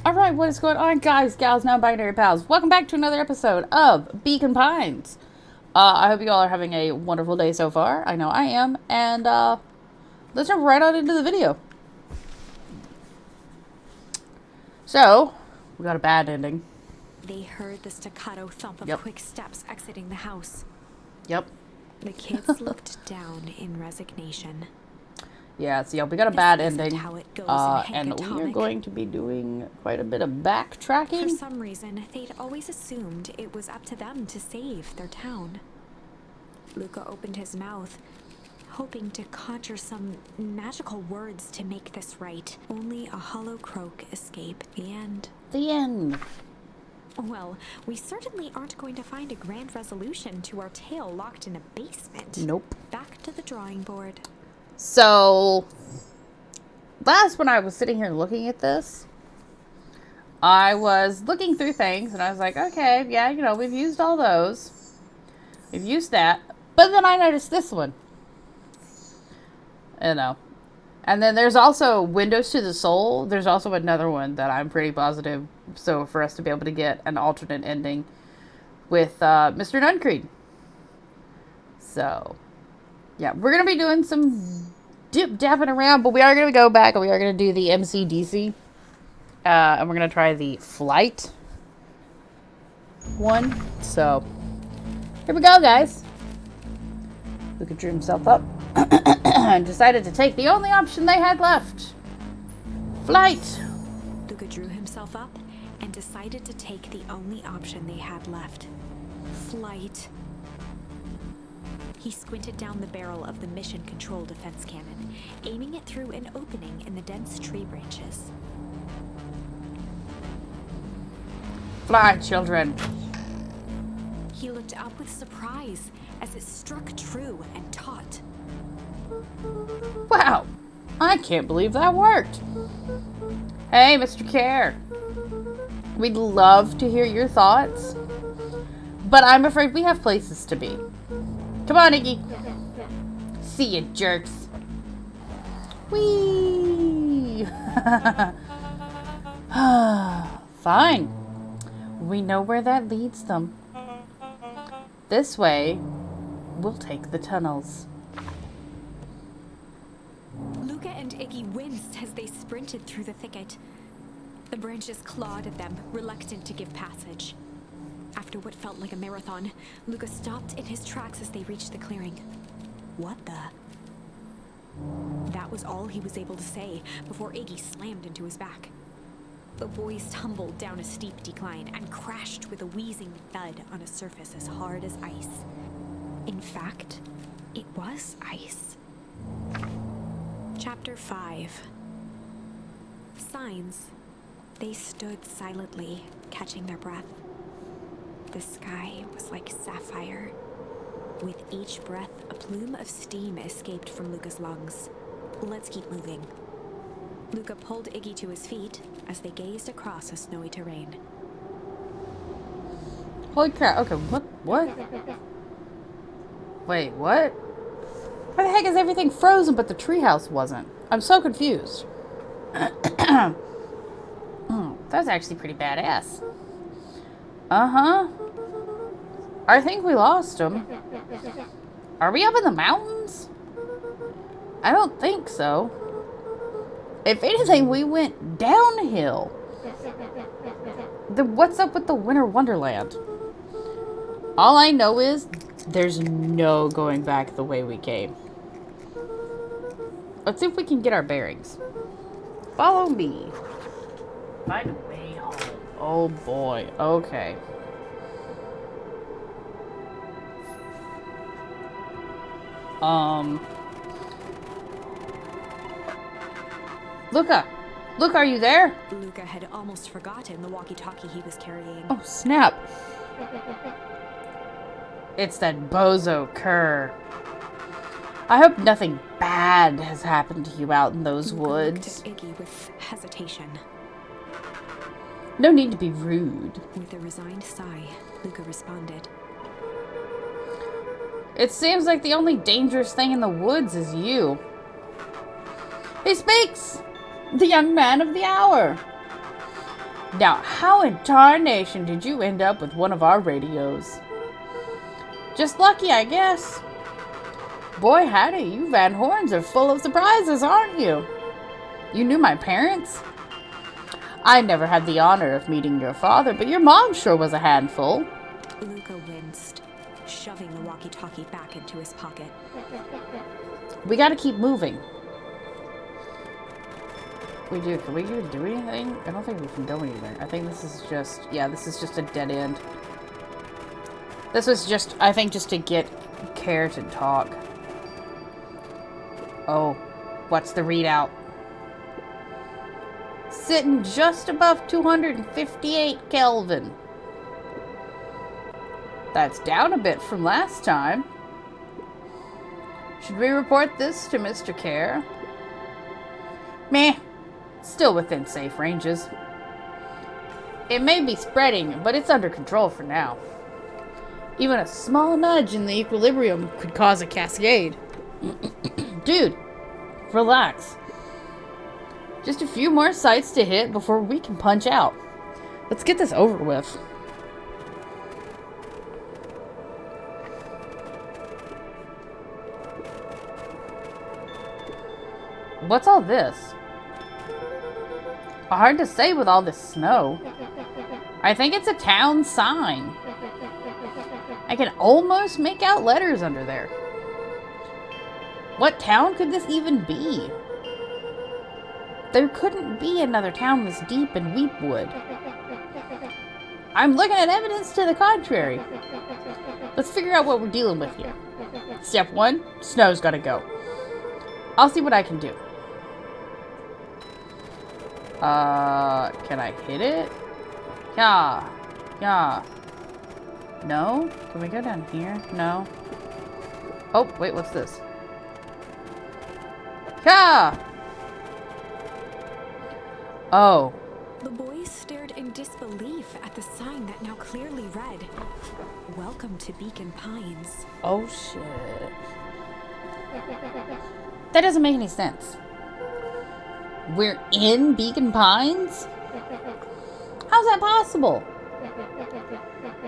Alright, what is going on, guys, gals, non-binary pals? Welcome back to another episode of Beacon Pines. I hope you all are having a wonderful day so far. I know I am. And let's jump right on into the video. So, we got a bad ending. They heard the staccato thump of quick steps exiting the house. Yep. The kids looked down in resignation. Yeah, so we got a bad ending. How it goes and we are going to be doing quite a bit of backtracking. For some reason, they'd always assumed it was up to them to save their town. Luka opened his mouth, hoping to conjure some magical words to make this right. Only a hollow croak escaped. The end. The end. Well, we certainly aren't going to find a grand resolution to our tale locked in a basement. Nope. Back to the drawing board. So, last when I was sitting here looking at this, I was looking through things and I was like, okay, yeah, we've used all those. We've used that. But then I noticed this one. And then there's also Windows to the Soul. There's also another one that I'm pretty positive. So for us to be able to get an alternate ending with Mr. Nuncreed. So, yeah, we're going to be doing some dip-dapping around, but we are going to go back and we are going to do the MCDC. And we're going to try the flight one. So, here we go, guys. Luka drew himself up and decided to take the only option they had left. Flight. Luka drew himself up and decided to take the only option they had left. Flight. He squinted down the barrel of the mission control defense cannon, aiming it through an opening in the dense tree branches. Fly, children. He looked up with surprise as it struck true and taut. Wow, I can't believe that worked. Hey, Mr. Care. We'd love to hear your thoughts, but I'm afraid we have places to be. Come on, Iggy. See you, jerks. Whee! Fine. We know where that leads them. This way, we'll take the tunnels. Luka and Iggy winced as they sprinted through the thicket. The branches clawed at them, reluctant to give passage. After what felt like a marathon, Luka stopped in his tracks as they reached the clearing. What the? That was all he was able to say before Iggy slammed into his back. The boys tumbled down a steep decline and crashed with a wheezing thud on a surface as hard as ice. In fact, it was ice. Chapter 5. Signs. They stood silently, catching their breath. The sky was like sapphire. With each breath, a plume of steam escaped from Luka's lungs. Let's keep moving. Luka pulled Iggy to his feet as they gazed across a snowy terrain. Holy crap. Okay, what? Wait, what? Why the heck is everything frozen but the treehouse wasn't? I'm so confused. That's actually pretty badass. Uh-huh. I think we lost him. Are we up in the mountains? I don't think so. If anything, we went downhill. What's up with the Winter Wonderland? All I know is there's no going back the way we came. Let's see if we can get our bearings. Follow me. Find a way home. Oh boy. Okay. Luka! Luka, are you there? Luka had almost forgotten the walkie-talkie he was carrying. Oh, snap. It's that bozo Kerr. I hope nothing bad has happened to you out in those woods. Luka looked at Iggy with hesitation. No need to be rude. With a resigned sigh, Luka responded. It seems like the only dangerous thing in the woods is you. He speaks! The young man of the hour. Now, how in tarnation did you end up with one of our radios? Just lucky, I guess. Boy, howdy, you Van Horns are full of surprises, aren't you? You knew my parents? I never had the honor of meeting your father, but your mom sure was a handful. Luka winced, shoving the walkie-talkie back into his pocket. We gotta keep moving. Can we even do anything? I don't think we can go anywhere. I think this is just, this is just a dead end. This was just, I think, just to get Care to talk. Oh, what's the readout? Sitting just above 258 Kelvin. That's down a bit from last time. Should we report this to Mr. Care? Meh. Still within safe ranges. It may be spreading, but it's under control for now. Even a small nudge in the equilibrium could cause a cascade. Dude, relax. Just a few more sites to hit before we can punch out. Let's get this over with. What's all this? Hard to say with all this snow. I think it's a town sign. I can almost make out letters under there. What town could this even be? There couldn't be another town this deep in Weepwood. I'm looking at evidence to the contrary. Let's figure out what we're dealing with here. Step 1, snow's gotta go. I'll see what I can do. Can I hit it? Yeah. No? Can we go down here? No. Oh, wait, what's this? Yeah! Oh. The boys stared in disbelief at the sign that now clearly read, "Welcome to Beacon Pines." Oh, shit. That doesn't make any sense. We're in Beacon Pines? How's that possible?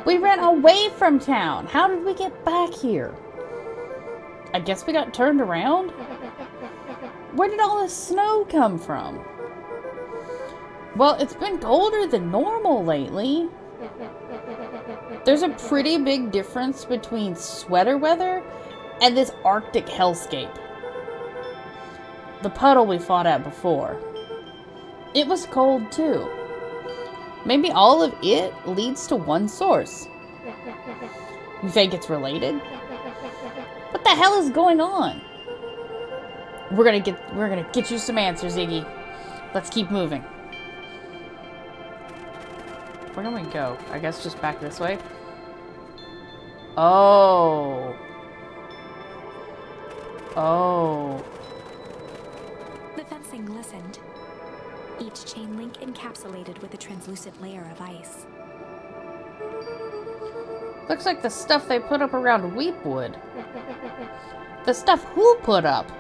We ran away from town. How did we get back here? I guess we got turned around? Where did all this snow come from? Well, it's been colder than normal lately. There's a pretty big difference between sweater weather and this Arctic hellscape. The puddle we fought at before. It was cold too. Maybe all of it leads to one source. You think it's related? What the hell is going on? We're gonna get you some answers, Iggy. Let's keep moving. Where do we go? I guess just back this way. Oh. The fencing glistened, each chain link encapsulated with a translucent layer of ice. Looks like the stuff they put up around Weepwood. The stuff who put up?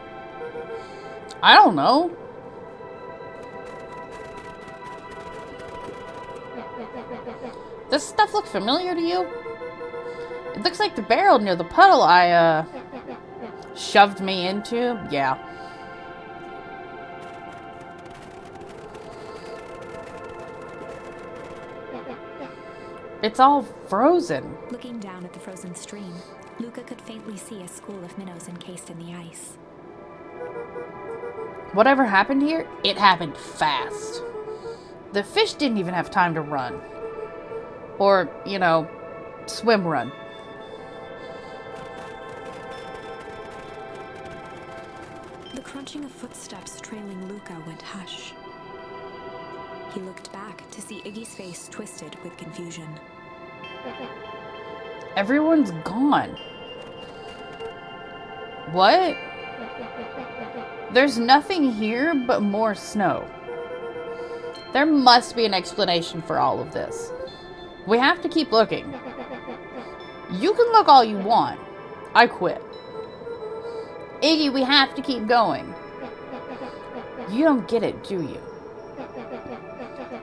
I don't know. Does stuff look familiar to you? It looks like the barrel near the puddle I, shoved me into. Yeah. It's all frozen. Looking down at the frozen stream, Luka could faintly see a school of minnows encased in the ice. Whatever happened here, it happened fast. The fish didn't even have time to run. Or, swim run. The crunching of footsteps trailing Luka went hush. He looked back to see Iggy's face twisted with confusion. Everyone's gone. What? There's nothing here but more snow. There must be an explanation for all of this. We have to keep looking. You can look all you want. I quit. Iggy, we have to keep going. You don't get it, do you?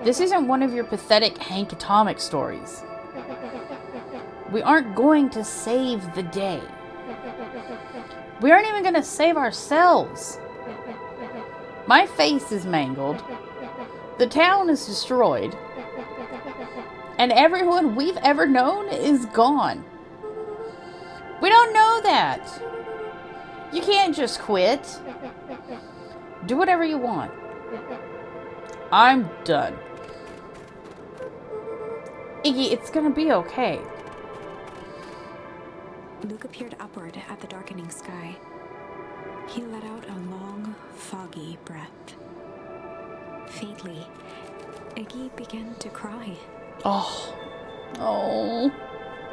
This isn't one of your pathetic Hank Atomic stories. We aren't going to save the day. We aren't even going to save ourselves. My face is mangled. The town is destroyed. And everyone we've ever known is gone. We don't know that. You can't just quit. Do whatever you want. I'm done. Iggy, it's gonna be okay. Luka peered upward at the darkening sky. He let out a long, foggy breath. Faintly, Iggy began to cry. Oh. Oh.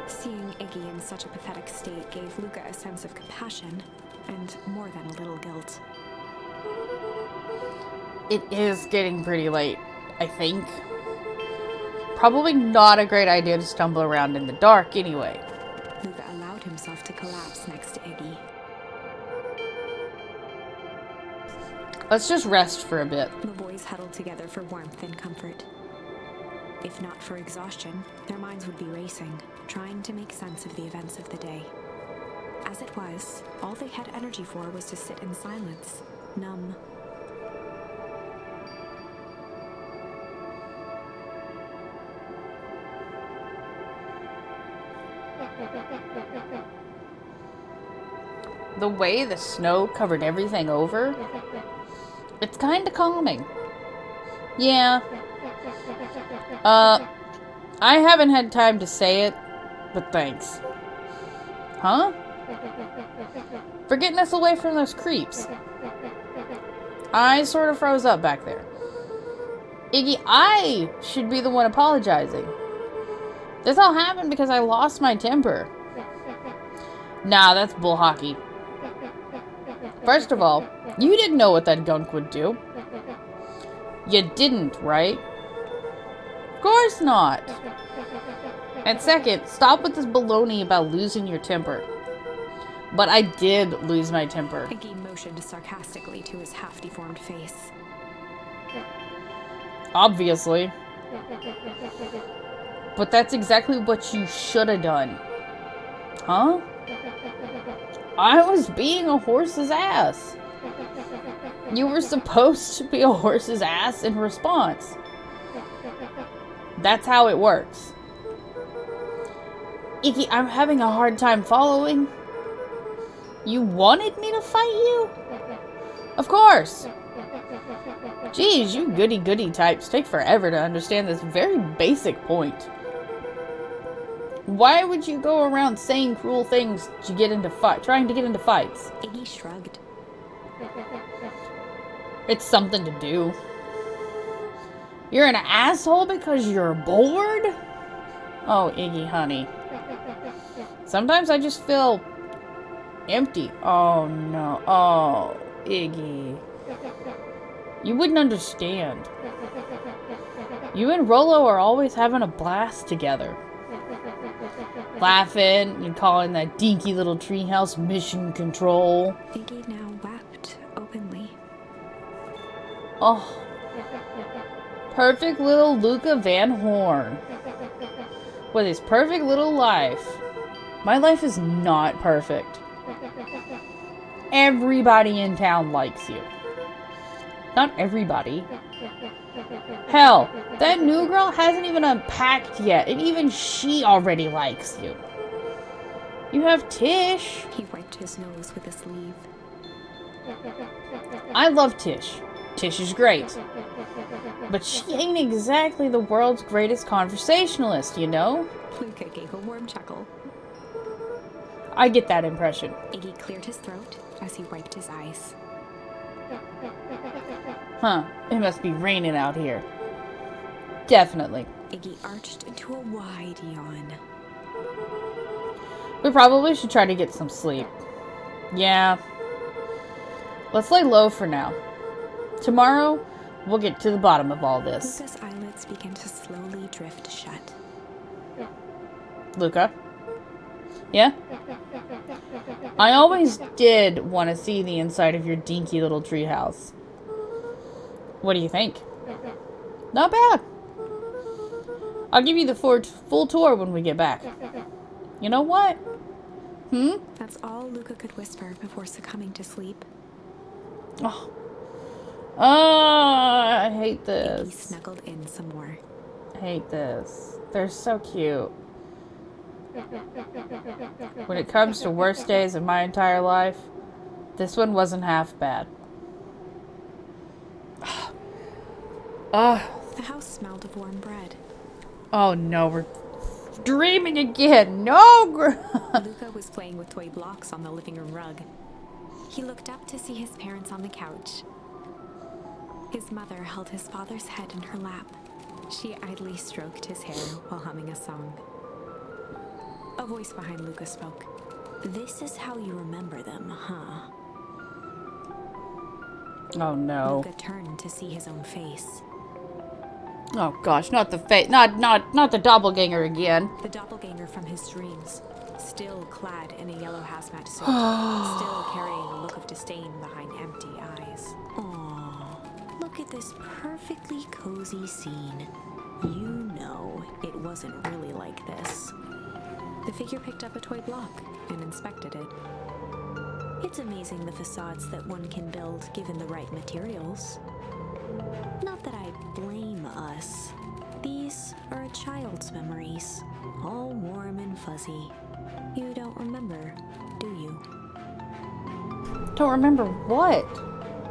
Seeing Iggy in such a pathetic state gave Luka a sense of compassion and more than a little guilt. It is getting pretty late, I think. Probably not a great idea to stumble around in the dark anyway. Luka allowed himself to collapse next to Iggy. Let's just rest for a bit. The boys huddled together for warmth and comfort. If not for exhaustion, their minds would be racing, trying to make sense of the events of the day. As it was, all they had energy for was to sit in silence, numb. The way the snow covered everything over, it's kind of calming. Yeah. I haven't had time to say it, but thanks. Huh? For getting us away from those creeps. I sort of froze up back there. Iggy, I should be the one apologizing. This all happened because I lost my temper. Nah, that's bull hockey. First of all, you didn't know what that gunk would do. You didn't, right? Of course not. And second, stop with this baloney about losing your temper. But I did lose my temper. Iggy motioned sarcastically to his half-deformed face. Obviously. But that's exactly what you should have done. Huh? I was being a horse's ass. You were supposed to be a horse's ass in response. That's how it works. Iggy, I'm having a hard time following. You wanted me to fight you? Of course. Geez, you goody-goody types take forever to understand this very basic point. Why would you go around saying cruel things to get into trying to get into fights? Iggy shrugged. It's something to do. You're an asshole because you're bored? Oh, Iggy, honey. Sometimes I just feel empty. Oh, no. Oh, Iggy. You wouldn't understand. You and Rollo are always having a blast together. Laughing and calling that dinky little treehouse mission control. Iggy now wept openly. Oh. Perfect little Luka Van Horn. With his perfect little life. My life is not perfect. Everybody in town likes you. Not everybody. Hell, that new girl hasn't even unpacked yet, and even she already likes you. You have Tish. He wiped his nose with a sleeve. I love Tish. Tish is great. But she ain't exactly the world's greatest conversationalist, you know? Luka gave a warm chuckle. I get that impression. Iggy cleared his throat as he wiped his eyes. Huh, it must be raining out here. Definitely. Iggy arched into a wide yawn. We probably should try to get some sleep. Yeah. Let's lay low for now. Tomorrow, we'll get to the bottom of all this. Luka's eyelids began to slowly drift shut. Luka? Yeah? I always did want to see the inside of your dinky little treehouse. What do you think? Not bad. I'll give you the full tour when we get back. You know what? That's all Luka could whisper before succumbing to sleep. Oh. I hate He this. snuggled in some more. I hate this. They're so cute. When it comes to worst days of my entire life, this one wasn't half bad. The house smelled of warm bread. Oh no, we're dreaming again. No, Luka was playing with toy blocks on the living room rug. He looked up to see his parents on the couch. His mother held his father's head in her lap. She idly stroked his hair while humming a song. A voice behind Luka spoke. "This is how you remember them, huh?" Oh no. Luka turned to see his own face. Oh gosh, not the not the doppelganger again. The doppelganger from his dreams, still clad in a yellow hazmat suit, still carrying a look of disdain behind empty eyes. Aww, look at this perfectly cozy scene. You know it wasn't really like this. The figure picked up a toy block and inspected it. It's amazing the facades that one can build given the right materials. Not that I blame us. These are a child's memories, all warm and fuzzy. You don't remember, do you? Don't remember what?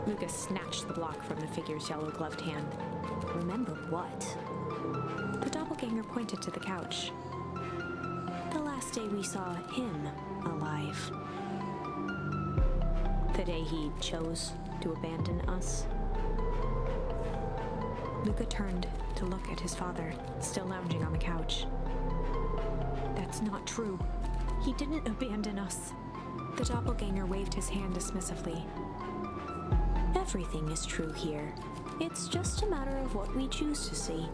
Luka snatched the block from the figure's yellow-gloved hand. Remember what? The doppelganger pointed to the couch. The last day we saw him alive. The day he chose to abandon us. Luka turned to look at his father, still lounging on the couch. That's not true. He didn't abandon us. The doppelganger waved his hand dismissively. Everything is true here. It's just a matter of what we choose to see.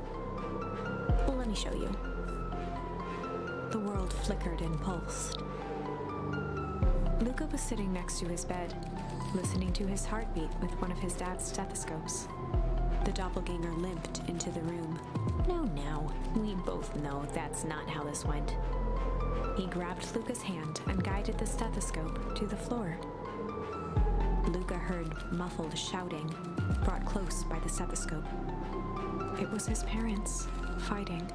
Well, let me show you. The world flickered and pulsed. Luka was sitting next to his bed, listening to his heartbeat with one of his dad's stethoscopes. The doppelganger limped into the room. Now, we both know that's not how this went. He grabbed Luka's hand and guided the stethoscope to the floor. Luka heard muffled shouting, brought close by the stethoscope. It was his parents, fighting.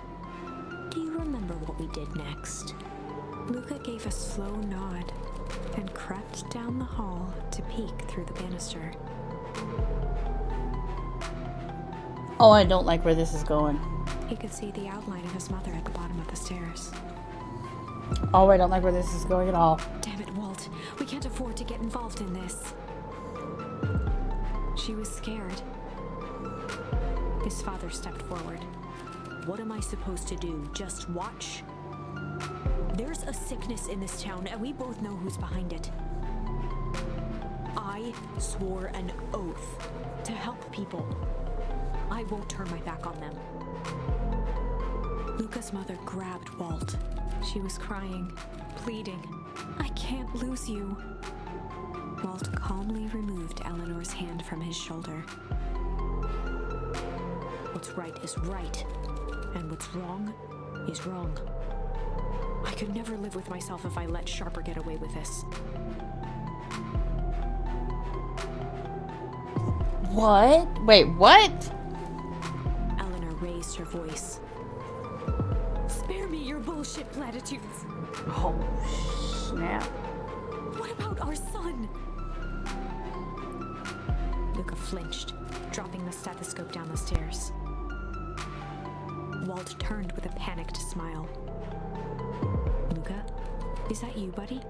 Do you remember what we did next? Luka gave a slow nod and crept down the hall to peek through the banister. Oh, I don't like where this is going. He could see the outline of his mother at the bottom of the stairs. Oh, I don't like where this is going at all. Damn it, Walt. We can't afford to get involved in this. She was scared. His father stepped forward. What am I supposed to do? Just watch? There's a sickness in this town, and we both know who's behind it. I swore an oath to help people. I won't turn my back on them. Luka's mother grabbed Walt. She was crying, pleading. I can't lose you. Walt calmly removed Eleanor's hand from his shoulder. What's right is right, and what's wrong is wrong. I could never live with myself if I let Sharper get away with this. What? Wait, what? Eleanor raised her voice. Spare me your bullshit platitudes. Oh, snap. What about our son? Luka flinched, dropping the stethoscope down the stairs. Walt turned with a panicked smile. Luka, is that you, buddy?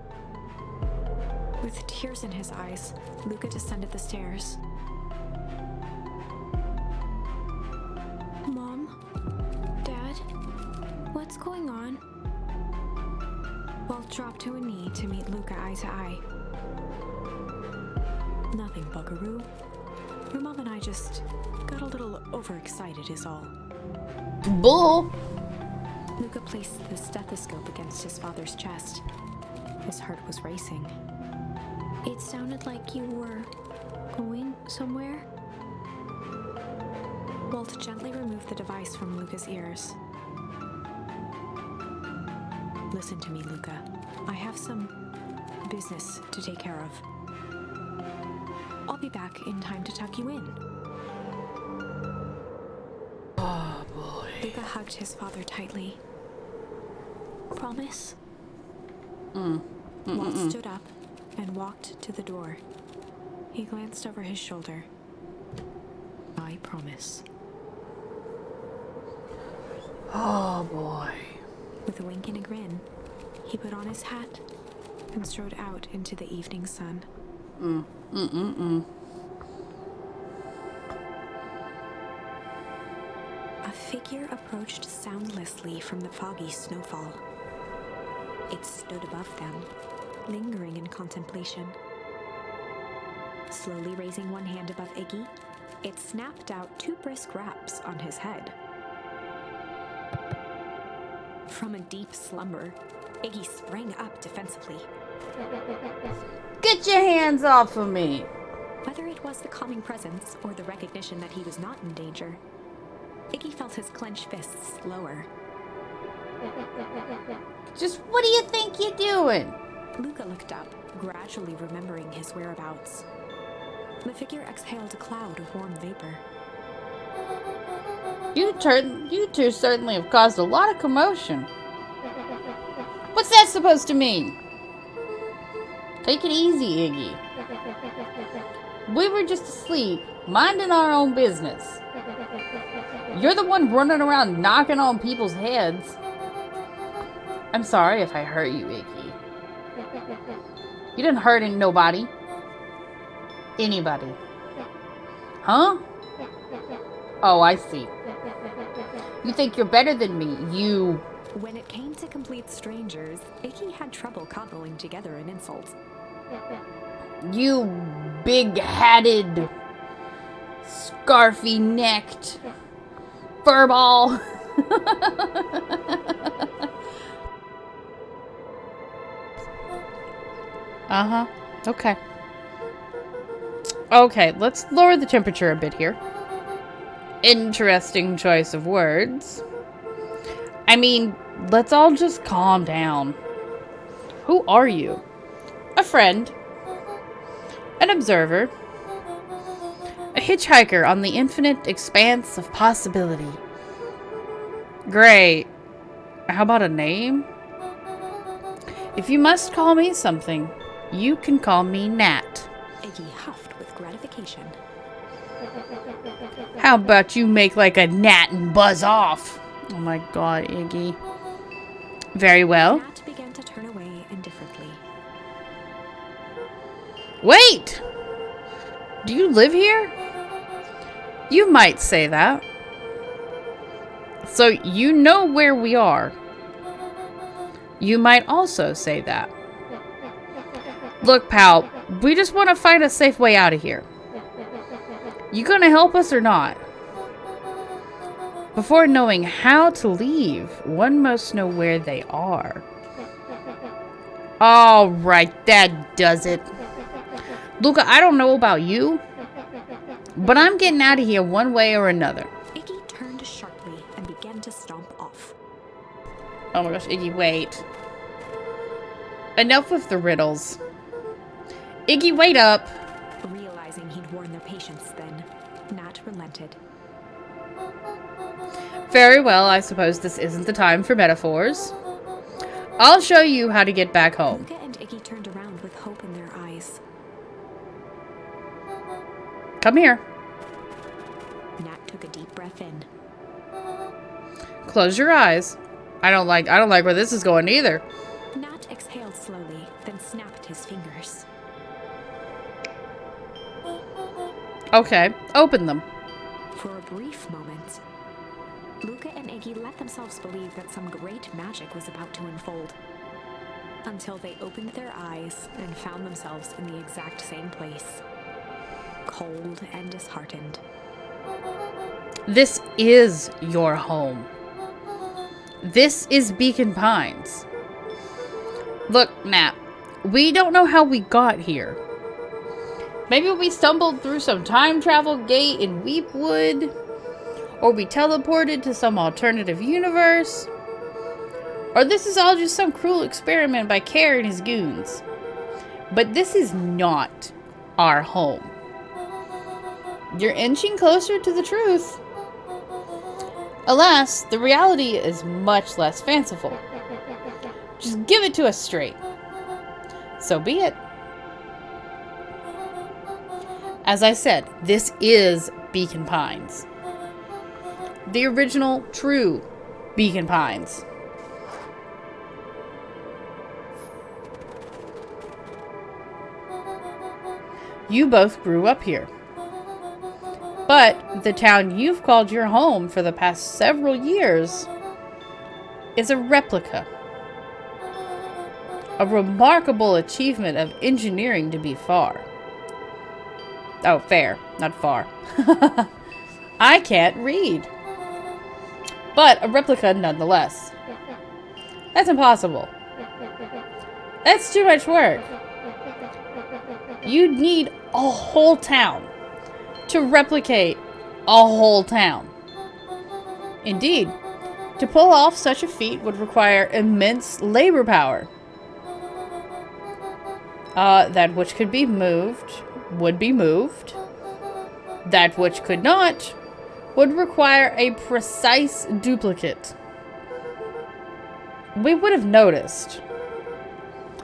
With tears in his eyes, Luka descended the stairs. Mom? Dad? What's going on? Walt dropped to a knee to meet Luka eye to eye. Nothing, Buckaroo. Your mom and I just got a little overexcited is all. Bull. Luka placed the stethoscope against his father's chest. His heart was racing. It sounded like you were going somewhere. Walt gently removed the device from Luka's ears. Listen to me, Luka. I have some business to take care of. I'll be back in time to tuck you in. Oh, boy. Luka hugged his father tightly. Promise? Walt stood up and walked to the door. He glanced over his shoulder. I promise. Oh, boy. With a wink and a grin, he put on his hat and strode out into the evening sun. A figure approached soundlessly from the foggy snowfall. It stood above them, lingering in contemplation. Slowly raising one hand above Iggy, it snapped out 2 brisk raps on his head. From a deep slumber, Iggy sprang up defensively. Get your hands off of me! Whether it was the calming presence or the recognition that he was not in danger, Iggy felt his clenched fists lower. Just what do you think you're doing? Luka looked up, gradually remembering his whereabouts. The figure exhaled a cloud of warm vapor. You two certainly have caused a lot of commotion. What's that supposed to mean? Take it easy, Iggy. We were just asleep, minding our own business. You're the one running around knocking on people's heads. I'm sorry if I hurt you, Iggy. You didn't hurt nobody. Anybody. Huh? Oh, I see. You think you're better than me, you... When it came to complete strangers, Iggy had trouble cobbling together an insult. You big-hatted, scarfy-necked furball. Uh-huh. Okay. Okay, let's lower the temperature a bit here. Interesting choice of words. I mean, let's all just calm down. Who are you? A friend. An observer. A hitchhiker on the infinite expanse of possibility. Great. How about a name? If you must call me something, you can call me Nat. Iggy huffed with gratification. How about you make like a gnat and buzz off? Oh my god, Iggy. Very well. Nat began to turn away indifferently. Wait! Do you live here? You might say that. So you know where we are. You might also say that. Look, pal, we just want to find a safe way out of here. You gonna help us or not? Before knowing how to leave, one must know where they are. Alright, that does it. Luka, I don't know about you, but I'm getting out of here one way or another. Iggy turned sharply and began to stomp off. Oh my gosh, Iggy, wait. Enough with the riddles. Iggy, wait up. Realizing he'd worn their patience then, Nat relented. Very well, I suppose this isn't the time for metaphors. I'll show you how to get back home. Luka and Iggy turned around with hope in their eyes. Come here. Nat took a deep breath in. Close your eyes. I don't like where this is going either. Nat exhaled slowly, then snapped his fingers. Okay, open them. For a brief moment, Luka and Iggy let themselves believe that some great magic was about to unfold. Until they opened their eyes and found themselves in the exact same place. Cold and disheartened. This is your home. This is Beacon Pines. Look, Nat, we don't know how we got here. Maybe we stumbled through some time travel gate in Weepwood, or we teleported to some alternative universe, Or this is all just some cruel experiment by Kerr and his goons. But this is not our home. You're inching closer to the truth. Alas, the reality is much less fanciful. Just give it to us straight. So be it. As I said, this is Beacon Pines. The original, true Beacon Pines. You both grew up here. But the town you've called your home for the past several years is a replica. A remarkable achievement of engineering to be far. Oh, fair, not far. I can't read. But a replica nonetheless. That's impossible. That's too much work. You'd need a whole town to replicate a whole town. Indeed, to pull off such a feat would require immense labor power. That which could be moved would be moved. That which could not would require a precise duplicate. We would have noticed.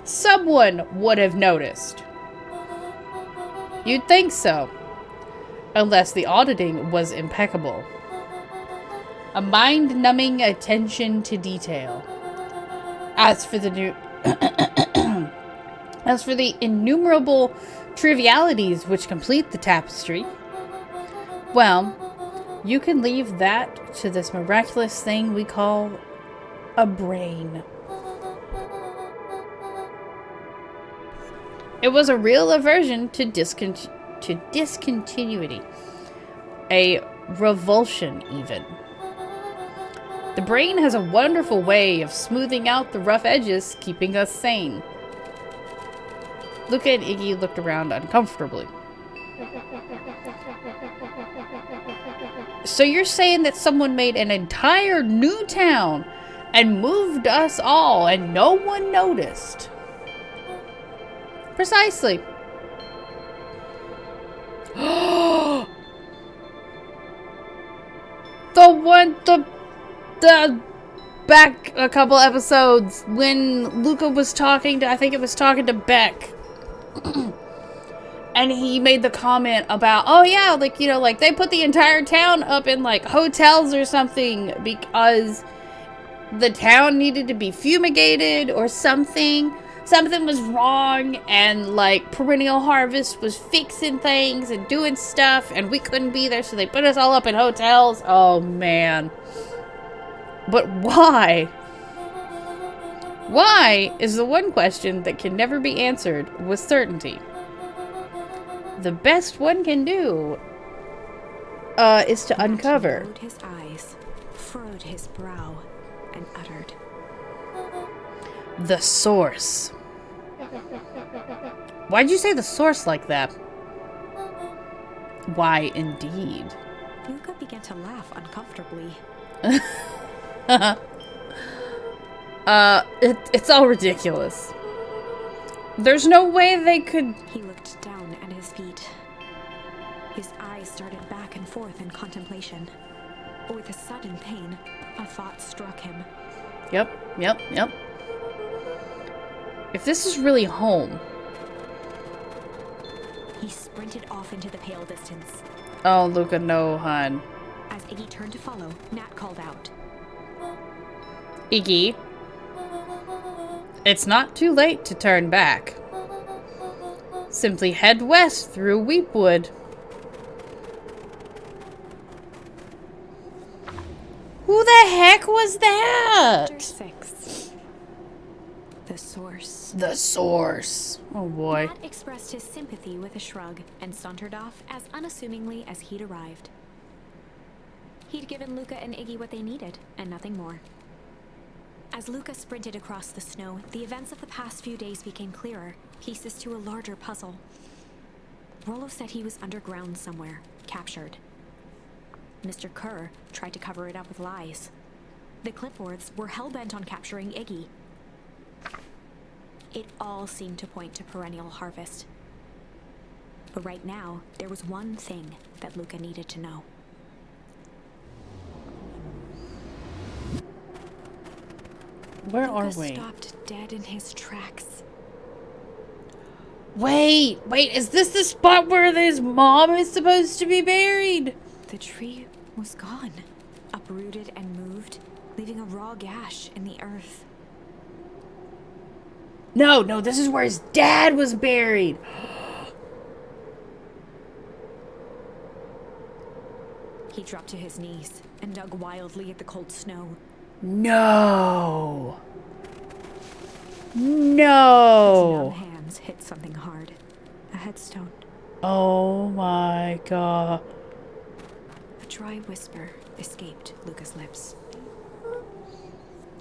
Someone would have noticed. You'd think so. Unless the auditing was impeccable. A mind-numbing attention to detail. As for the innumerable trivialities which complete the tapestry, well, you can leave that to this miraculous thing we call a brain. It was a real aversion to discontinuity. A revulsion, even. The brain has a wonderful way of smoothing out the rough edges, keeping us sane. Luka and Iggy looked around uncomfortably. So you're saying that someone made an entire new town and moved us all and no one noticed? Precisely. The back a couple episodes when Luka was talking to, I think it was talking to Beck. And he made the comment about, oh yeah, like, you know, like they put the entire town up in like hotels or something because the town needed to be fumigated or something. Something was wrong and like Perennial Harvest was fixing things and doing stuff and we couldn't be there, so they put us all up in hotels. Oh man. But why? Why is the one question that can never be answered with certainty. The best one can do is to uncover. He lowered his eyes, furrowed his brow, and uttered, the source. Why'd you say the source like that? Why, indeed. Luka began to laugh uncomfortably. It's all ridiculous. There's no way they could... He looked down at his feet. His eyes started back and forth in contemplation. With a sudden pain, a thought struck him. Yep. If this is really home... He sprinted off into the pale distance. Oh, Luka, no, hon. As Iggy turned to follow, Nat called out, Iggy, it's not too late to turn back. Simply head west through Weepwood. Who the heck was that? Chapter 6. The Source. The Source. Oh boy. Nat expressed his sympathy with a shrug and sauntered off as unassumingly as he'd arrived. He'd given Luka and Iggy what they needed, and nothing more. As Luka sprinted across the snow, the events of the past few days became clearer, pieces to a larger puzzle. Rolo said he was underground somewhere, captured. Mr. Kerr tried to cover it up with lies. The clipboards were hell-bent on capturing Iggy. It all seemed to point to perennial harvest. But right now, there was one thing that Luka needed to know. Where are Luka we? stopped dead in his tracks. Wait, is this the spot where his mom is supposed to be buried? The tree was gone, uprooted and moved, leaving a raw gash in the earth. No, this is where his dad was buried. He dropped to his knees and dug wildly at the cold snow. No. His numb hands hit something hard. A headstone. Oh my god. A dry whisper escaped Luka's lips.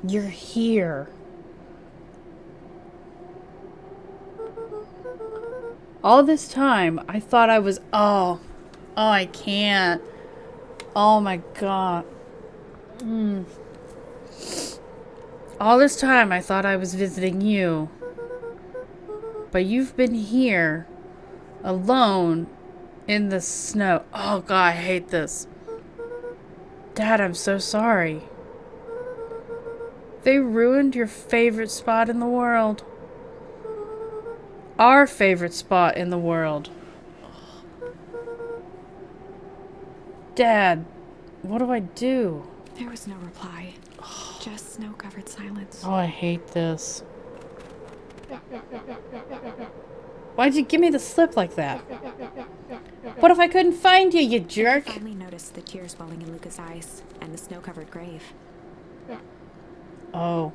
You're here. All this time, I thought I was... Oh, I can't. Oh my god. All this time, I thought I was visiting you. But you've been here, alone, in the snow. Oh god, I hate this. Dad, I'm so sorry. They ruined your favorite spot in the world. Our favorite spot in the world. Dad, what do I do? There was no reply. Just snow-covered silence. Oh, I hate this. Why'd you give me the slip like that? What if I couldn't find you, you jerk? He finally noticed the tears welling in Luka's eyes and the snow-covered grave. Oh.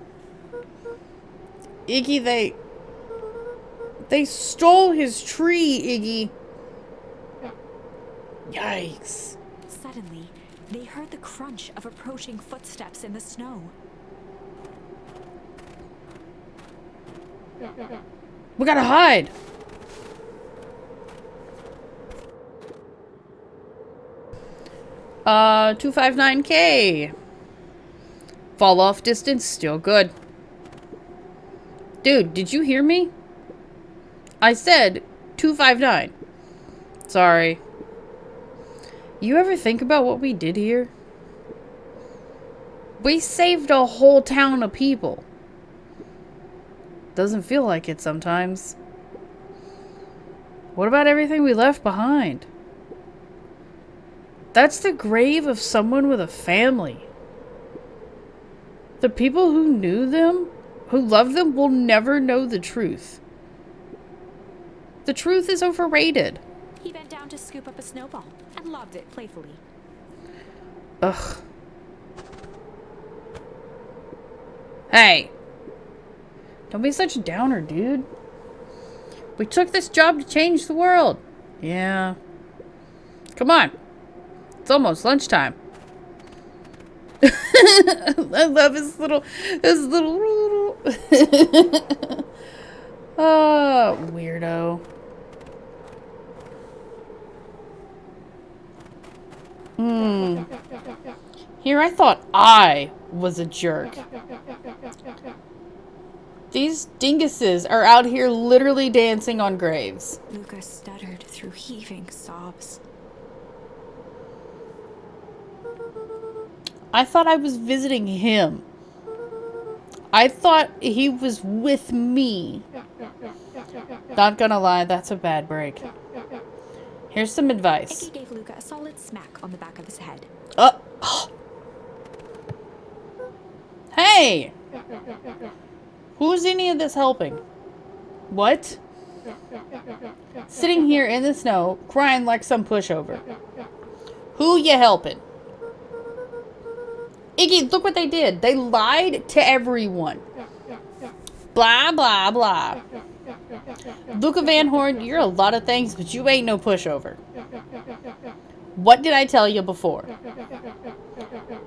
Iggy, they stole his tree, Iggy. Yikes. Suddenly, they heard the crunch of approaching footsteps in the snow. We gotta hide. Uh, 259K. Fall off distance, still good. Dude, did you hear me? I said 259. Sorry. You ever think about what we did here? We saved a whole town of people. Doesn't feel like it sometimes. What about everything we left behind? That's the grave of someone with a family. The people who knew them, who loved them, will never know the truth. The truth is overrated. He bent down to scoop up a snowball and lobbed it playfully. Ugh. Hey. Don't be such a downer, dude. We took this job to change the world. Yeah. Come on. It's almost lunchtime. I love his little oh, weirdo. Here, I thought I was a jerk. These dinguses are out here literally dancing on graves. Luka stuttered through heaving sobs. I thought I was visiting him. I thought he was with me. Not gonna lie, that's a bad break. Here's some advice. Iggy gave Luka a solid smack on the back of his head. Hey! Who's any of this helping? What? Sitting here in the snow, crying like some pushover. Who you helping? Iggy, look what they did. They lied to everyone. Blah, blah, blah. Luka Van Horn, you're a lot of things, but you ain't no pushover. What did I tell you before?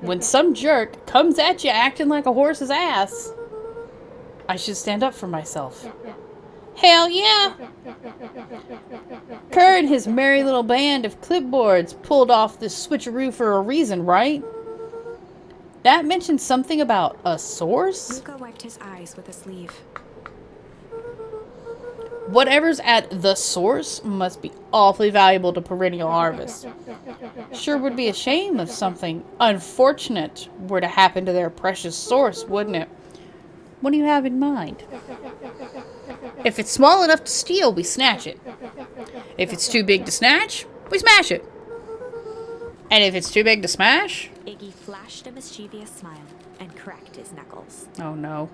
When some jerk comes at you acting like a horse's ass, I should stand up for myself. Hell yeah! Kerr and his merry little band of clipboards pulled off this switcheroo for a reason, right? That mentioned something about a source? Luka wiped his eyes with a sleeve. Whatever's at the source must be awfully valuable to Perennial Harvest. Sure would be a shame if something unfortunate were to happen to their precious source, wouldn't it? What do you have in mind? If it's small enough to steal, we snatch it. If it's too big to snatch, we smash it. And if it's too big to smash? Iggy flashed a mischievous smile and cracked his knuckles. Oh no.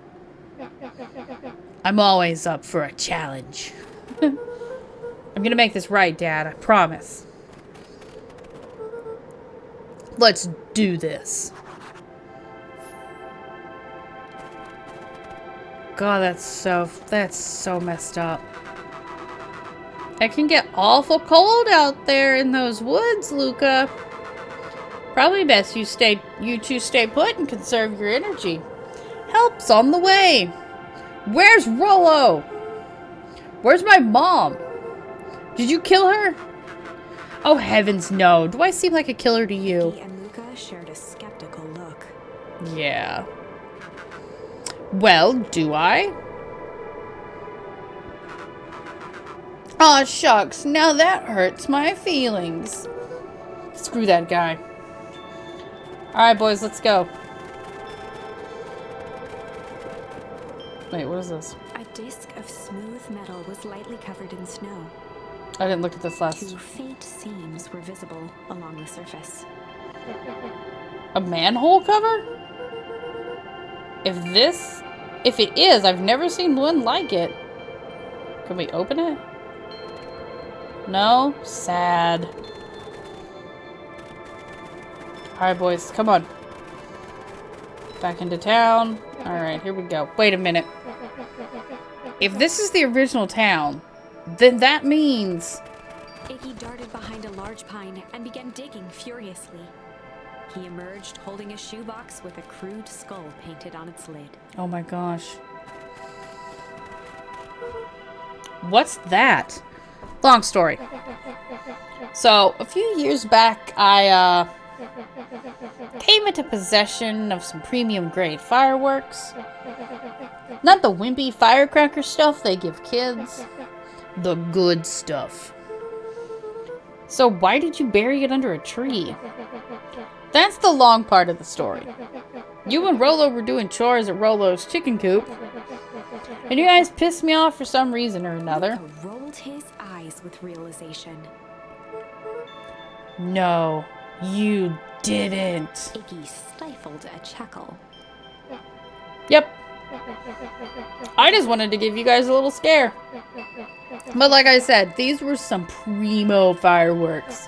I'm always up for a challenge. I'm gonna make this right, Dad, I promise. Let's do this. God, that's so messed up. It can get awful cold out there in those woods, Luka. Probably best you two stay put and conserve your energy. Help's on the way. Where's Rollo? Where's my mom? Did you kill her? Oh heavens no. Do I seem like a killer to you? Iggy and Luka shared a skeptical look. Yeah. Well, do I? Aw, shucks. Now that hurts my feelings. Screw that guy. Alright, boys, let's go. Wait, what is this? A disc of smooth metal was lightly covered in snow. I didn't look at this last. 2 faint seams were visible along the surface. A manhole cover? If it is, I've never seen one like it. Can we open it? No? Sad. Alright, boys, come on. Back into town. Alright, here we go. Wait a minute. If this is the original town, then that means... Iggy darted behind a large pine and began digging furiously. He emerged holding a shoebox with a crude skull painted on its lid. Oh my gosh. What's that? Long story. So, a few years back, I came into possession of some premium grade fireworks. Not the wimpy firecracker stuff they give kids. The good stuff. So why did you bury it under a tree? That's the long part of the story. You and Rollo were doing chores at Rollo's chicken coop, and you guys pissed me off for some reason or another. Luka rolled his eyes with realization. No, you didn't. Iggy stifled a chuckle. Yep. I just wanted to give you guys a little scare. But like I said, these were some primo fireworks.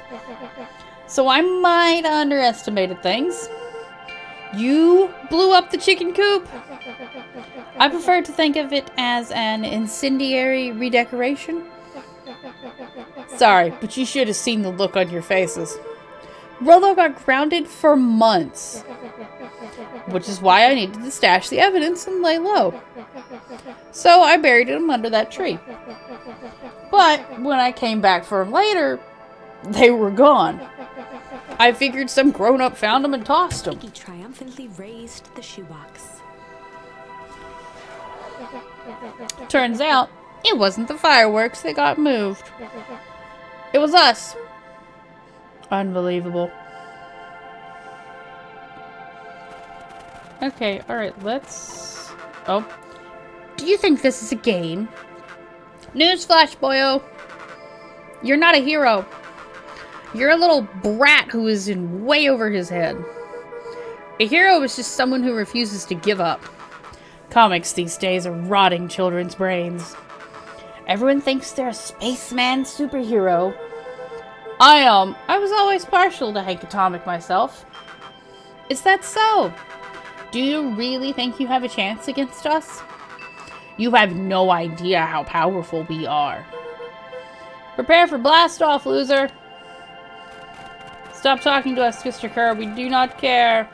So I might have underestimated things. You blew up the chicken coop? I prefer to think of it as an incendiary redecoration. Sorry, but you should have seen the look on your faces. Rollo got grounded for months. Which is why I needed to stash the evidence and lay low. So I buried him under that tree. But when I came back for him later, they were gone. I figured some grown-up found them and tossed them. Iggy triumphantly raised the shoebox. Turns out, it wasn't the fireworks that got moved. It was us. Unbelievable. Okay, alright, let's... Oh. Do you think this is a game? Newsflash, boyo. You're not a hero. You're a little brat who is in way over his head. A hero is just someone who refuses to give up. Comics these days are rotting children's brains. Everyone thinks they're a spaceman superhero. I was always partial to Hank Atomic myself. Is that so? Do you really think you have a chance against us? You have no idea how powerful we are. Prepare for blast off, loser. Stop talking to us, Mr. Kerr. We do not care.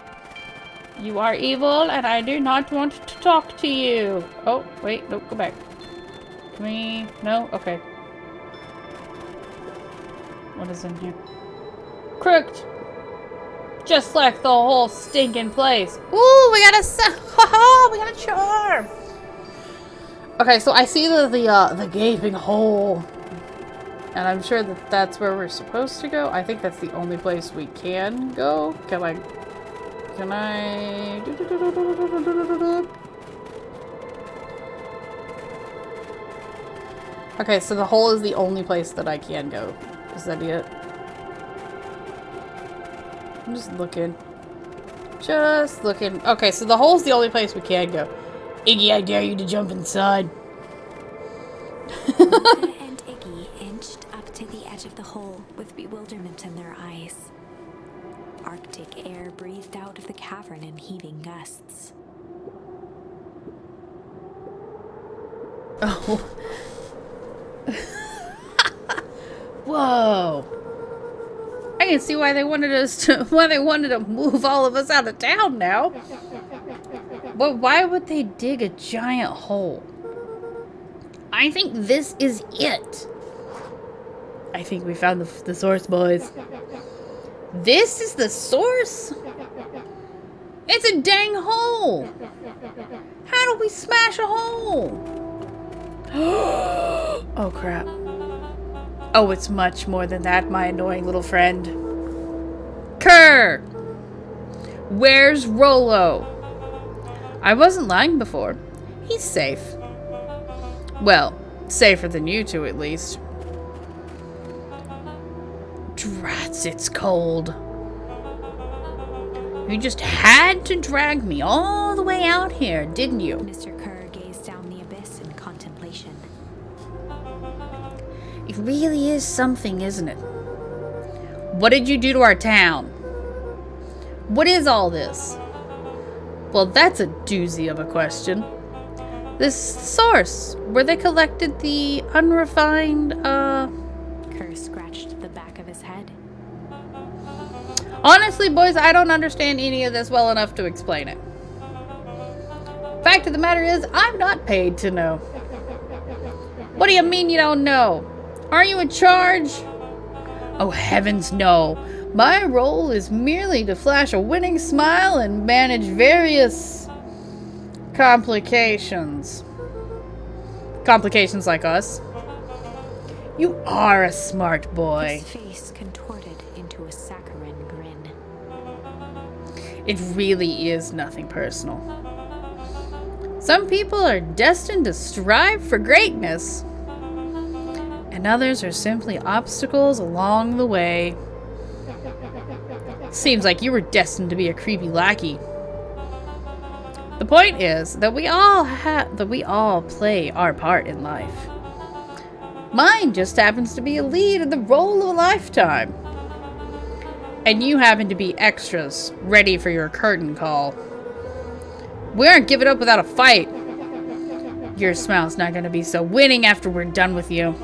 You are evil, and I do not want to talk to you. Oh, wait. Nope, go back. Can we... No? Okay. What is in here? Crooked. Just like the whole stinking place. Ooh, we got a charm. Okay, so I see the gaping hole. And I'm sure that that's where we're supposed to go. I think that's the only place we can go. Can I? Okay, so the hole is the only place that I can go. Is that it? I'm just looking. Just looking. Okay, so the hole's the only place we can go. Iggy, I dare you to jump inside. Luka and Iggy inched up to the edge of the hole with bewilderment in their eyes. Arctic air breathed out of the cavern in heaving gusts. Oh. Whoa. I can see why they wanted to move all of us out of town now. But why would they dig a giant hole? I think this is it. I think we found the source, boys. This is the source? It's a dang hole. How do we smash a hole? Oh, crap. Oh, it's much more than that, my annoying little friend. Kerr! Where's Rollo? I wasn't lying before. He's safe. Well, safer than you two, at least. Drats, it's cold. You just had to drag me all the way out here, didn't you? Mr. Kerr gazed down the abyss in contemplation. It really is something, isn't it? What did you do to our town? What is all this? Well, that's a doozy of a question. This source, where they collected the unrefined, Kerr scratched the back of his head. Honestly, boys, I don't understand any of this well enough to explain it. Fact of the matter is, I'm not paid to know. What do you mean you don't know? Are you in charge? Oh, heavens no. My role is merely to flash a winning smile and manage various complications. Complications like us. You are a smart boy. His face contorted into a saccharine grin. It really is nothing personal. Some people are destined to strive for greatness, and others are simply obstacles along the way. Seems like you were destined to be a creepy lackey. The point is that we all play our part in life. Mine just happens to be a lead in the role of a lifetime. And you happen to be extras, ready for your curtain call. We aren't giving up without a fight. Your smile's not going to be so winning after we're done with you.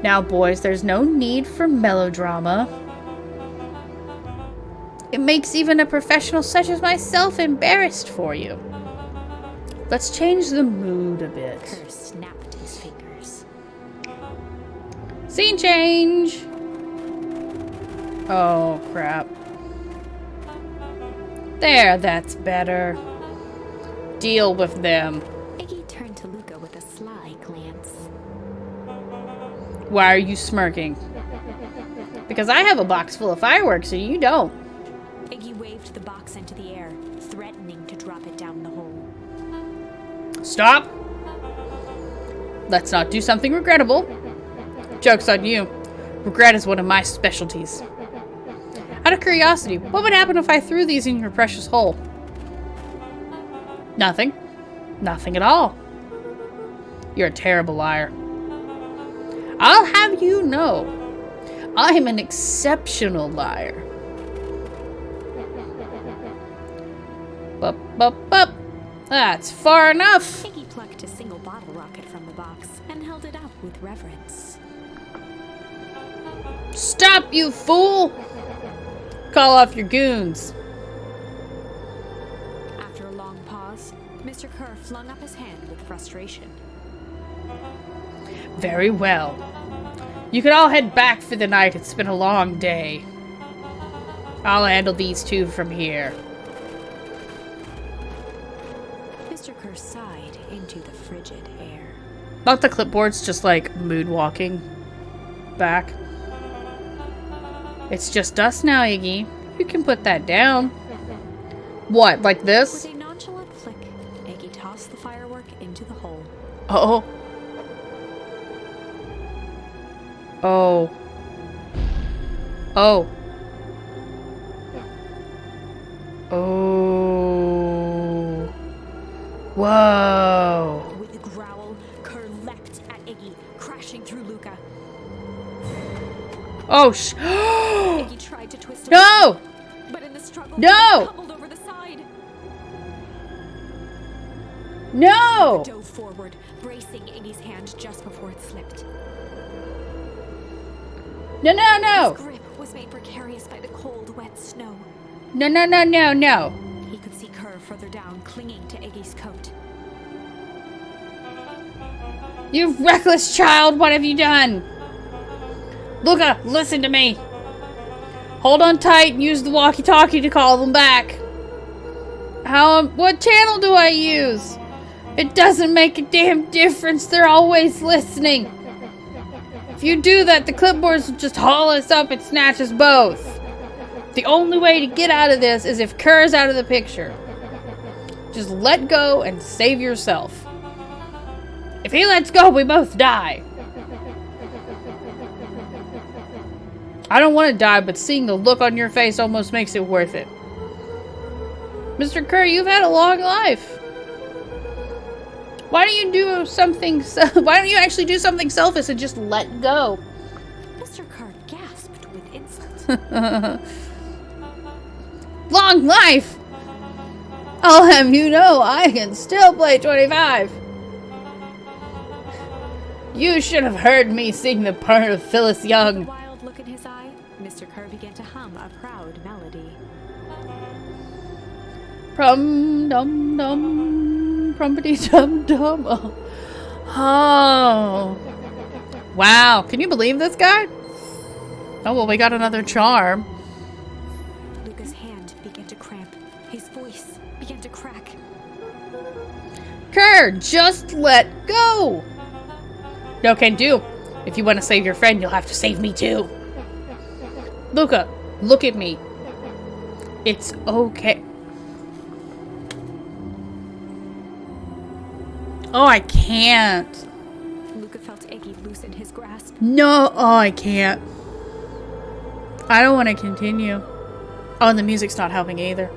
Now, boys, there's no need for melodrama. It makes even a professional such as myself embarrassed for you. Let's change the mood a bit. Kerr snapped his fingers. Scene change! Oh, crap. There, that's better. Deal with them. Iggy turned to Luka with a sly glance. Why are you smirking? Because I have a box full of fireworks and you don't. Iggy waved the box into the air, threatening to drop it down the hole. Stop! Let's not do something regrettable. Joke's on you. Regret is one of my specialties. Out of curiosity, what would happen if I threw these in your precious hole? Nothing. Nothing at all. You're a terrible liar. I'll have you know, I'm an exceptional liar. Bup, bup, bup. That's far enough. Iggy plucked a single bottle rocket from the box and held it up with reverence. Stop, you fool! Call off your goons. After a long pause, Mr. Kerr flung up his hand with frustration. Very well. You can all head back for the night. It's been a long day. I'll handle these two from here. Mr. Kerr sighed into the frigid air. Not the clipboard's just like mood walking back. It's just us now, Iggy. You can put that down. What, like this? With a nonchalant flick, Iggy tossed the firework into the hole. Oh. Oh. Oh. Oh. Whoa. With a growl, Kerr leapt at Iggy, crashing through Luka. Oh, Iggy tried to twist him, no! but in the struggle, No! he tumbled over the side. No! He dove forward, bracing Iggy's hand just before it slipped. No, no, no! His grip was made precarious by the cold, wet snow. No, no, no, no, no. He could see Kerr further down, clinging to Iggy's coat. You reckless child, what have you done? Luka, listen to me. Hold on tight and use the walkie-talkie to call them back. What channel do I use? It doesn't make a damn difference. They're always listening. If you do that, the clipboards will just haul us up and snatch us both. The only way to get out of this is if Kerr's out of the picture. Just let go and save yourself. If he lets go, we both die. I don't want to die, but seeing the look on your face almost makes it worth it. Mr. Kerr, you've had a long life. Why don't you do something? Why don't you actually do something selfish and just let go? Mr. Kerr gasped with insult. Long life! I'll have you know I can still play 25. You should have heard me sing the part of Phyllis With a Young. wild look in his eye, Mr. Kerr began to hum a proud melody. Prum dum dum, prumpity dum dum. Oh. Wow, can you believe this guy? Oh well, we got another charm. Luka's hand began to cramp. His voice began to crack. Kerr, just let go. No can do. If you want to save your friend, you'll have to save me too. Luka, look at me. It's okay. Oh, I can't. Luka felt Iggy loosen his grasp. No, oh, I can't. I don't want to continue. Oh, and the music's not helping either.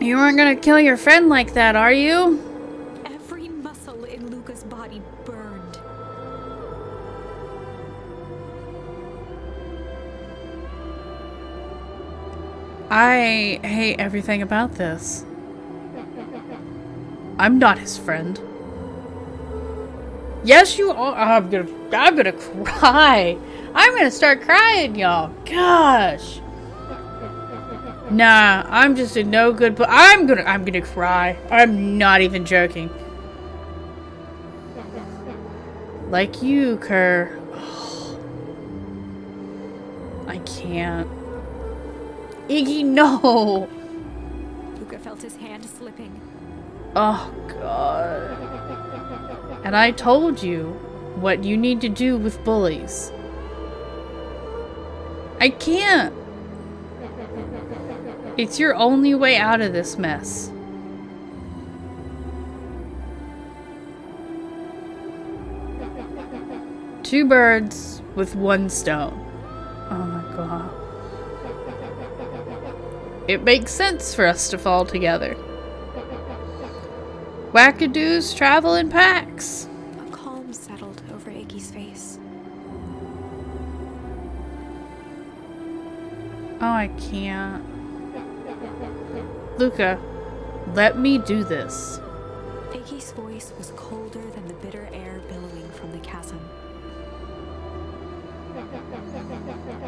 You weren't gonna kill your friend like that, are you? Every muscle in Luka's body burned. I hate everything about this. I'm not his friend. Yes, you are. I'm gonna cry. I'm gonna start crying, y'all. Gosh. Nah, I'm just a no good. But I'm gonna cry. I'm not even joking. Like you, Kerr. I can't. Iggy, no. Luka felt his hand slipping. Oh, God. And I told you what you need to do with bullies. I can't. It's your only way out of this mess. Two birds with one stone. Oh my God. It makes sense for us to fall together. Wackadoos travel in packs. A calm settled over Iggy's face. Oh, I can't. Luka, let me do this. Iggy's voice was colder than the bitter air billowing from the chasm.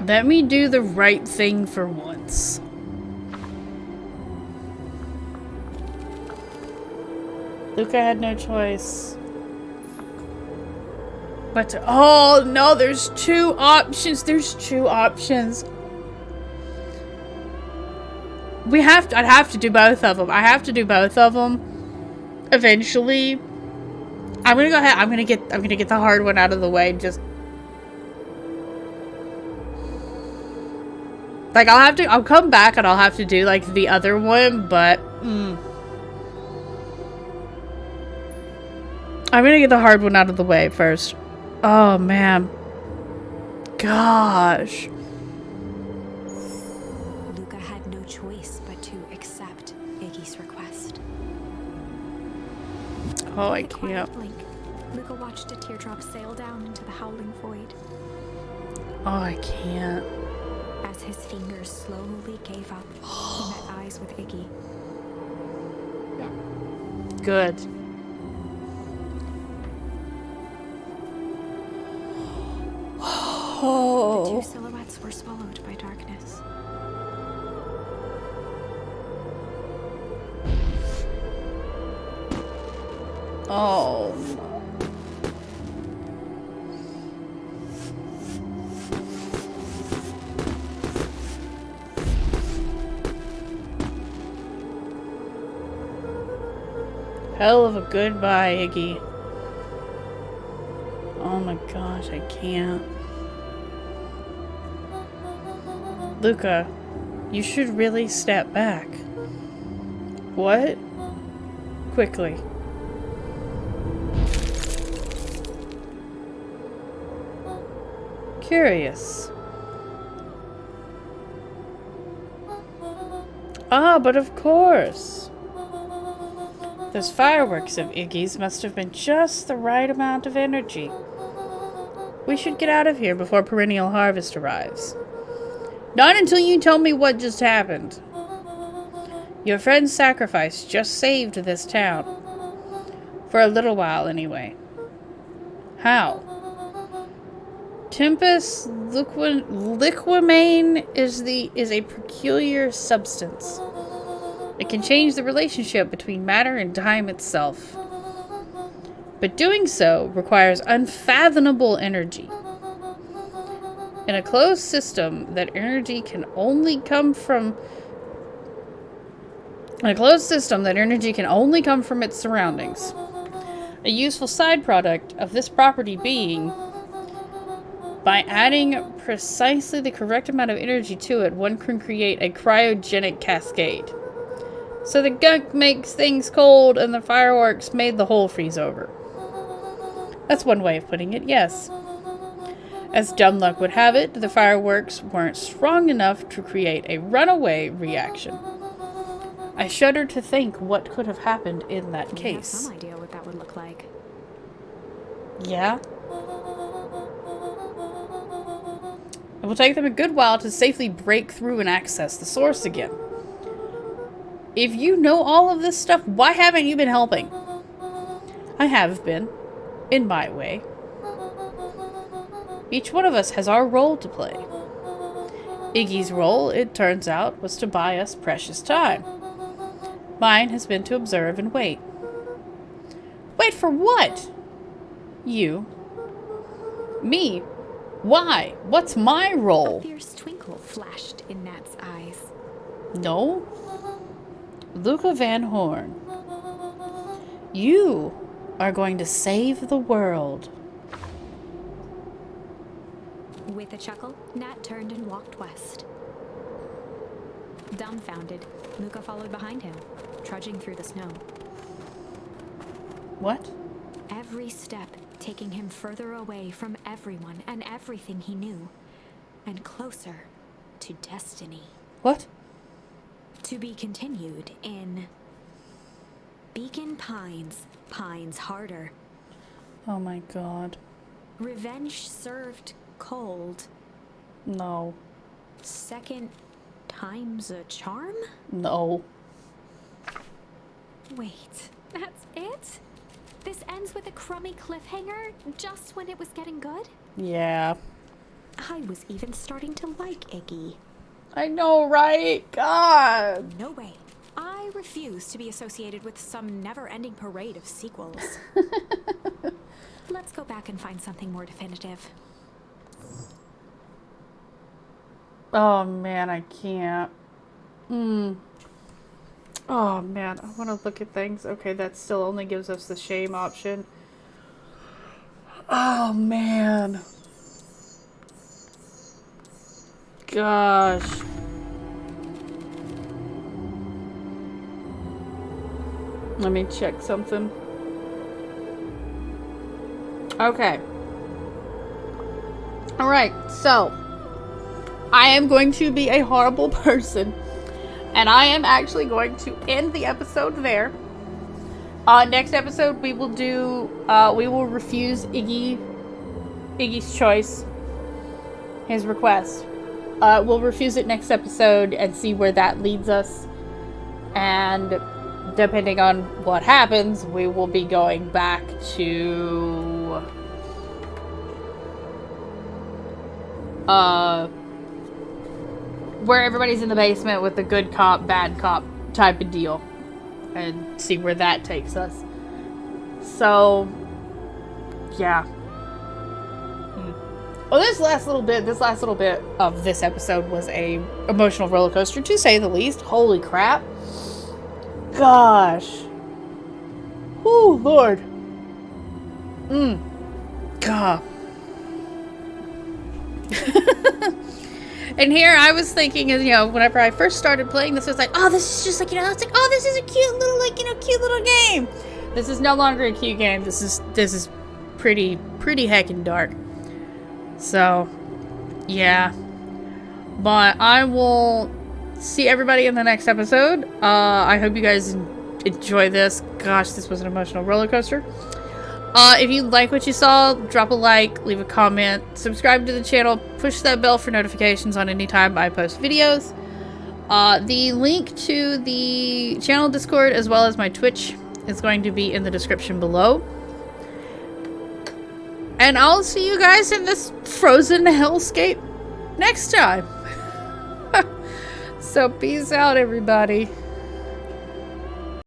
Let me do the right thing for once. Luka had no choice. But to, oh no, there's two options. There's two options. I'd have to do both of them. I have to do both of them eventually. I'm gonna go ahead. I'm gonna get the hard one out of the way. Just like I'll come back and I'll have to do like the other one, but I'm gonna get the hard one out of the way first. Oh man, gosh. Luka had no choice but to accept Iggy's request. Oh, I With a quiet can't. blink, Luka watched a teardrop sail down into the howling void. Oh, I can't. As his fingers slowly gave up, he met eyes with Iggy. Good. The Oh. two silhouettes were swallowed by darkness. Oh. Hell of a goodbye, Iggy. Oh my gosh, I can't. Luka, you should really step back. What? Quickly. Curious. Ah, but of course. Those fireworks of Iggy's must have been just the right amount of energy. We should get out of here before perennial harvest arrives. Not until you tell me what just happened. Your friend's sacrifice just saved this town. For a little while, anyway. How? Tempest liquimane is a peculiar substance. It can change the relationship between matter and time itself. But doing so requires unfathomable energy. In a closed system, that energy can only come from its surroundings. A useful side product of this property being, by adding precisely the correct amount of energy to it, one can create a cryogenic cascade. So the gunk makes things cold and the fireworks made the whole freeze over. That's one way of putting it, yes. As dumb luck would have it, the fireworks weren't strong enough to create a runaway reaction. I shudder to think what could have happened in that We have case. some idea what that would look like. Yeah? It will take them a good while to safely break through and access the source again. If you know all of this stuff, why haven't you been helping? I have been. In my way. Each one of us has our role to play. Iggy's role, it turns out, was to buy us precious time. Mine has been to observe and wait. Wait for what? You. Me. Why? What's my A role? fierce twinkle flashed in Nat's eyes. No. Luka Van Horn. You are going to save the world. With a chuckle, Nat turned and walked west. Dumbfounded, Luka followed behind him, trudging through the snow. What? Every step taking him further away from everyone and everything he knew, and closer to destiny. What? To be continued in Beacon Pines, Pines Harder. Oh my god. Revenge served cold. No. Second time's a charm? No. Wait, that's it? This ends with a crummy cliffhanger just when it was getting good? Yeah. I was even starting to like Iggy. I know, right? God. No way. I refuse to be associated with some never-ending parade of sequels. Let's go back and find something more definitive. Oh man, I can't. Oh man, I want to look at things. Okay, that still only gives us the shame option. Oh man. Gosh. Let me check something. Okay. Alright, so I am going to be a horrible person. And I am actually going to end the episode there. Next episode we will do, we will refuse Iggy's choice, his request. We'll refuse it next episode and see where that leads us. And depending on what happens, we will be going back to where everybody's in the basement with the good cop, bad cop type of deal. And see where that takes us. So, yeah. Well, this last little bit of this episode was a emotional roller coaster, to say the least. Holy crap. Gosh. Whew, Lord. God. And here I was thinking, you know, whenever I first started playing this, I was like, oh, this is just like, you know, it's like, oh, this is a cute little, like, you know, cute little game. This is no longer a cute game. This is pretty heckin' dark. So, yeah. But I will see everybody in the next episode. I hope you guys enjoy this. Gosh, this was an emotional roller coaster. If you like what you saw, drop a like, leave a comment, subscribe to the channel, push that bell for notifications on any time I post videos. The link to the channel Discord as well as my Twitch is going to be in the description below. And I'll see you guys in this frozen hellscape next time. So peace out, everybody.